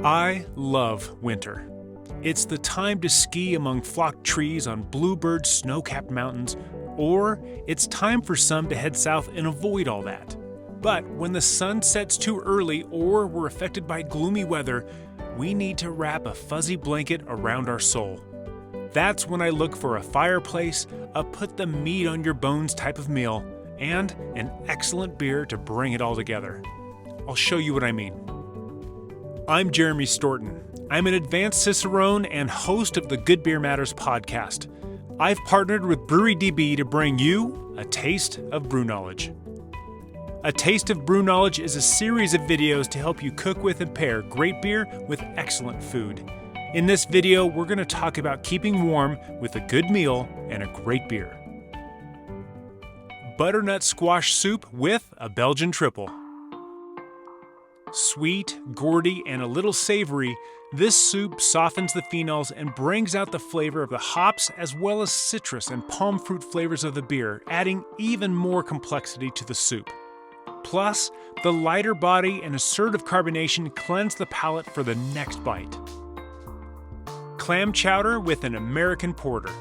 I love winter. It's the time to ski among flocked trees on bluebird snow-capped mountains, or it's time for some to head south and avoid all that. But when the sun sets too early or we're affected by gloomy weather, we need to wrap a fuzzy blanket around our soul. That's when I look for a fireplace, a put the meat on your bones type of meal, and an excellent beer to bring it all together. I'll show you what I mean. I'm Jeremy Storton. I'm an Advanced Cicerone and host of the Good Beer Matters podcast. I've partnered with Brewery DB to bring you A Taste of BrewKnowledge. A Taste of BrewKnowledge is a series of videos to help you cook with and pair great beer with excellent food. In this video, we're going to talk about keeping warm with a good meal and a great beer. Butternut squash soup with a Belgian Trippel. Sweet, gourdy, and a little savory, this soup softens the phenols and brings out the flavor of the hops as well as citrus and palm fruit flavors of the beer, adding even more complexity to the soup. Plus, the lighter body and assertive carbonation cleanse the palate for the next bite. Clam chowder with an American porter.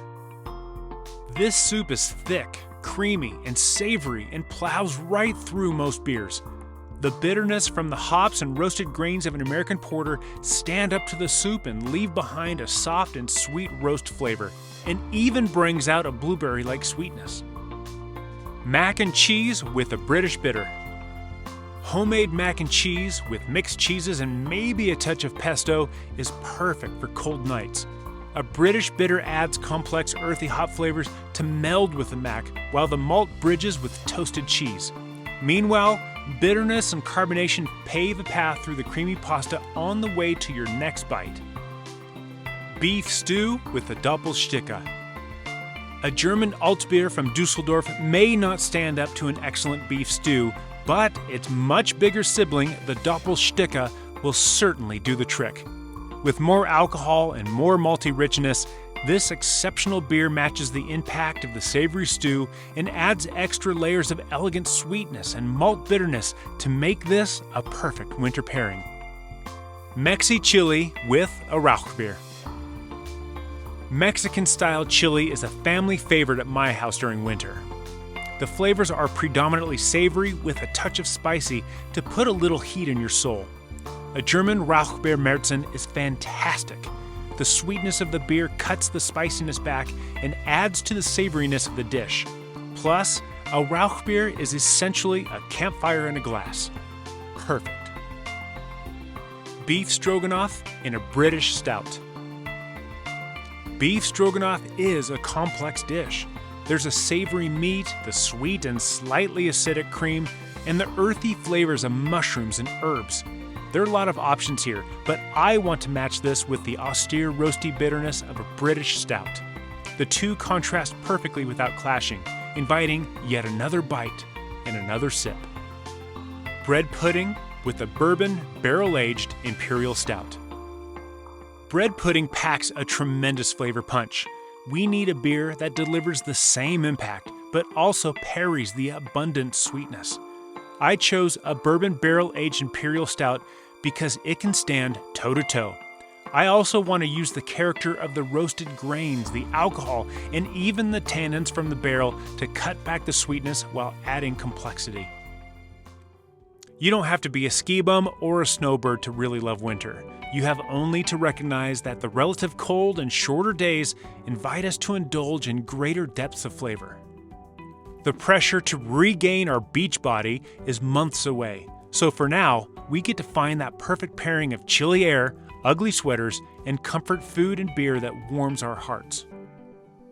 This soup is thick, creamy, and savory and plows right through most beers. The bitterness from the hops and roasted grains of an American porter stand up to the soup and leave behind a soft and sweet roast flavor, and even brings out a blueberry-like sweetness. Mac and cheese with a British bitter. Homemade mac and cheese with mixed cheeses and maybe a touch of pesto is perfect for cold nights. A British bitter adds complex earthy hop flavors to meld with the mac, while the malt bridges with toasted cheese. Meanwhile, bitterness and carbonation pave a path through the creamy pasta on the way to your next bite. Beef stew with a Doppelstücke. A German Altbier from Dusseldorf may not stand up to an excellent beef stew, but its much bigger sibling, the Doppelstücke, will certainly do the trick. With more alcohol and more malty richness, this exceptional beer matches the impact of the savory stew and adds extra layers of elegant sweetness and malt bitterness to make this a perfect winter pairing. Mexi chili with a Rauchbier. Mexican-style chili is a family favorite at my house during winter. The flavors are predominantly savory with a touch of spicy to put a little heat in your soul. A German Rauchbier Märzen is fantastic. The sweetness of the beer cuts the spiciness back and adds to the savoriness of the dish. Plus, a Rauchbier is essentially a campfire in a glass. Perfect. Beef Stroganoff in a British Stout. Beef Stroganoff is a complex dish. There's a savory meat, the sweet and slightly acidic cream, and the earthy flavors of mushrooms and herbs. There are a lot of options here, but I want to match this with the austere roasty bitterness of a British Stout. The two contrast perfectly without clashing, inviting yet another bite and another sip. Bread pudding with a Bourbon barrel-aged Imperial Stout. Bread pudding packs a tremendous flavor punch. We need a beer that delivers the same impact, but also parries the abundant sweetness. I chose a Bourbon barrel-aged Imperial Stout because it can stand toe-to-toe. I also want to use the character of the roasted grains, the alcohol, and even the tannins from the barrel to cut back the sweetness while adding complexity. You don't have to be a ski bum or a snowbird to really love winter. You have only to recognize that the relative cold and shorter days invite us to indulge in greater depths of flavor. The pressure to regain our beach body is months away, so for now, we get to find that perfect pairing of chilly air, ugly sweaters, and comfort food and beer that warms our hearts.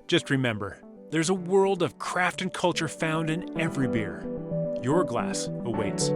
Just remember, there's a world of craft and culture found in every beer. Your glass awaits.